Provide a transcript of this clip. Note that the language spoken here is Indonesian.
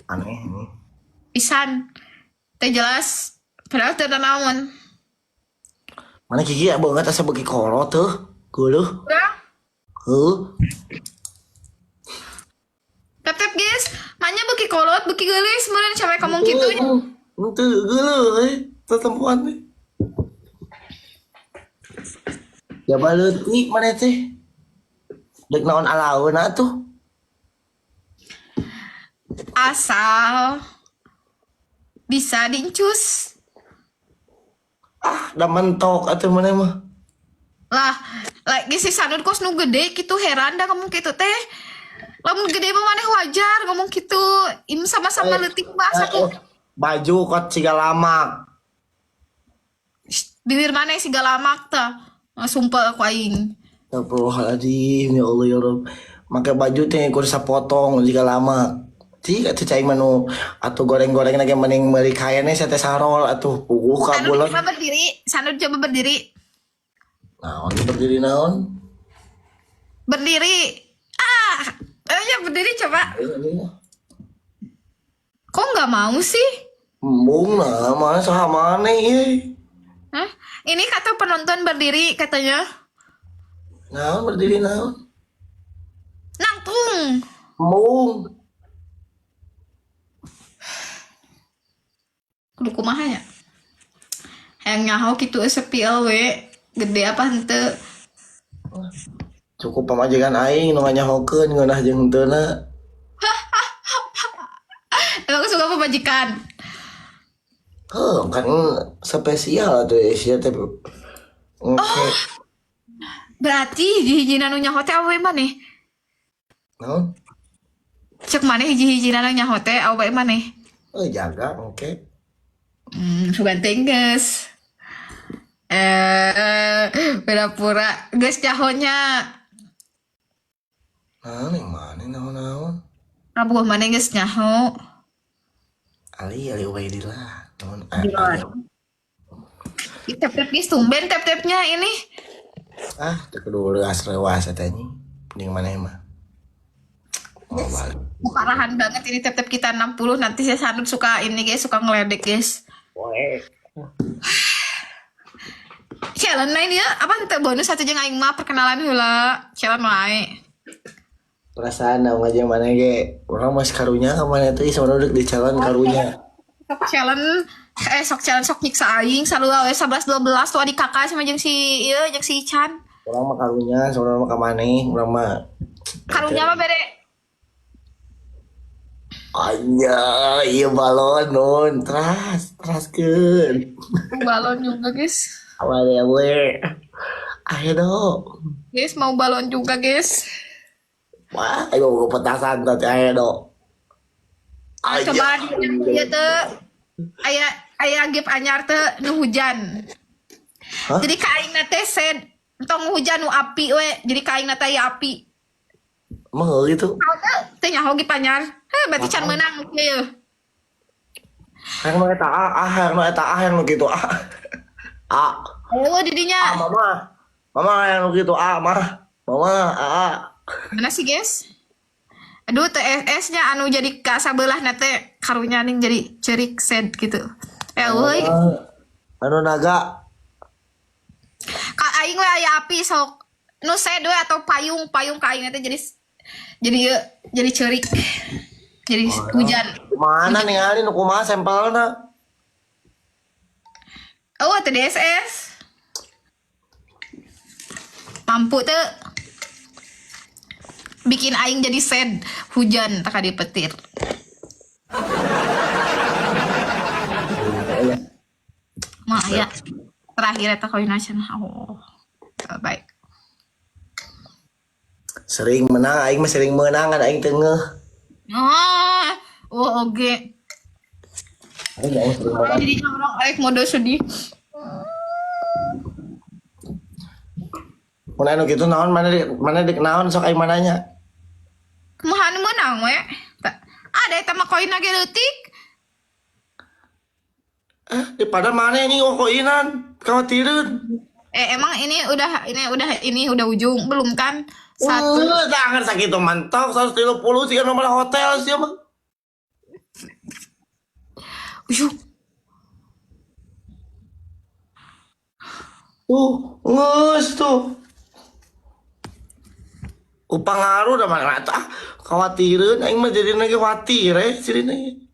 Aneh ini. Pisan. Teh jelas. Padahal teu naon. Mana Kiki ya banget asa bagi kolot tuh. Geuleuh. Urang Heuh. Tep guys, manya beuki kolot, beuki geulis, meureun sampai ngomong kitu nya. Henteu geuleuh tetempuan teh. Ya baleutik mana teh. Dek naon alaeun atuh. Asal bisa dincus. Ah, da mentok atuh mana mah. Lah, lagi si Sanud kos nu gede gitu heran dah ngomong gitu teh. Lamun gede mah maneh wajar ngomong gitu. Ini sama-sama leutik mah satu. Baju kot siga lamak. Bibir maneh si galamak teh. Sumpah aku aing. Astagfirullahaladzim ya Allah ya Rabb. Make baju teh kudu sapotong jika lama. Jika teh cai manu atuh goreng-goreng lagi mending meuli kayane saya teh sarol atuh puguh ka Sanud bulan. coba berdiri, Sanud coba berdiri. Naon berdiri naon? Berdiri. Ya berdiri coba. Kok nggak mau sih? Embung nah mana saha maneh ye. Hah? Ini kata penonton berdiri katanya. Naon berdiri naon? Nangtung. Embung. Kudu kumaha ya? Hayang nyaho kitu sepi we. Gede apa henteu? Cukup pamajikan aing nu nganyahokeun ngeunah jeung henteuna. Emang suka pemajikan. Kan spesial atuh sia teh. Oke. Berarti hiji-hijina nu nyaho teh awewe maneh. Naon? Cek maneh hiji-hijina nu nyaho teh awewe maneh. Jaga oke. Ganteng geus. Pura-pura geus nyahonya. Mana naon? Rabuh maneh geus nyaho. Ali Ubaidillah. Naon? Tep-tep geus tumben tep-tepnya ini. Teu kudu leuas eta anjing. Jeung maneh mah. Oh, balik. Parahan banget ini tep-tep kita 60 nanti saya Sanud suka ini guys, suka ngeledek guys. Challenge lain ya, apa ente bonus satu jeung aing mah perkenalan heula. Challenge lain. Perasaan naon aja maneh ge. Urang mah karunya ka maneh teh sama udah di calon karunya. Sok challenge sok nyiksa aing sarua we 11 12 tuh adik kakak sama jeung si ieu jeung si Ican. Urang mah karunya sama mah ka maneh, urang mah Karunya mah bere. anya ieu balon non teraskeun. Balon juga guys. Awalnya we. Ayo dong. Guys mau balon juga guys. Wah, ayo petasan teh ayo dong. Coba dia tuh aya gip anyar teh nu hujan. Hah? Jadi kaingna teh sed entong hujan nu api we. Jadi kaingna teh aya api. Emang gitu. Teh nyaho gip anyar. Berarti can menang ieu. Hayang nu eta hayang nu kitu Ayo didinya. Mama hayang nu kitu mah. Mama Mana sih guys? Aduh TSS-nya anu jadi ka sabelah na teh karunya ning jadi cerik sed gitu. Euy. Anu naga. Ka aing we aya api sok. Nu sed we atau payung ka aing teh jadi cerik. Jadi hujan. Mana ningali nu kumaha sampelna? Oh, teh DSS. Mampu teh bikin aing jadi sed hujan tak di petir. Mah ya. Terakhir eta koin nasional. Oh. Baik. Sering menang, aing mah sering menang kan aing teu ngeuh. Oke. Jadi orang aik mode sedih. Mun anu kitu naon mana dik naon sok aing mananya. Kumaha nu meunang we? Ada eta mah koin ge leutik. Daripada mana ini koinan, khawatireun. Emang ini udah ujung belum kan? Satu. Jangan sakitu mantok 130 sih nomor hotel sih mah. Uyuh. Tuh, nges tuh. Upangaruh dah mana tak khawatirin aing mah jadi lagi khawatir sini.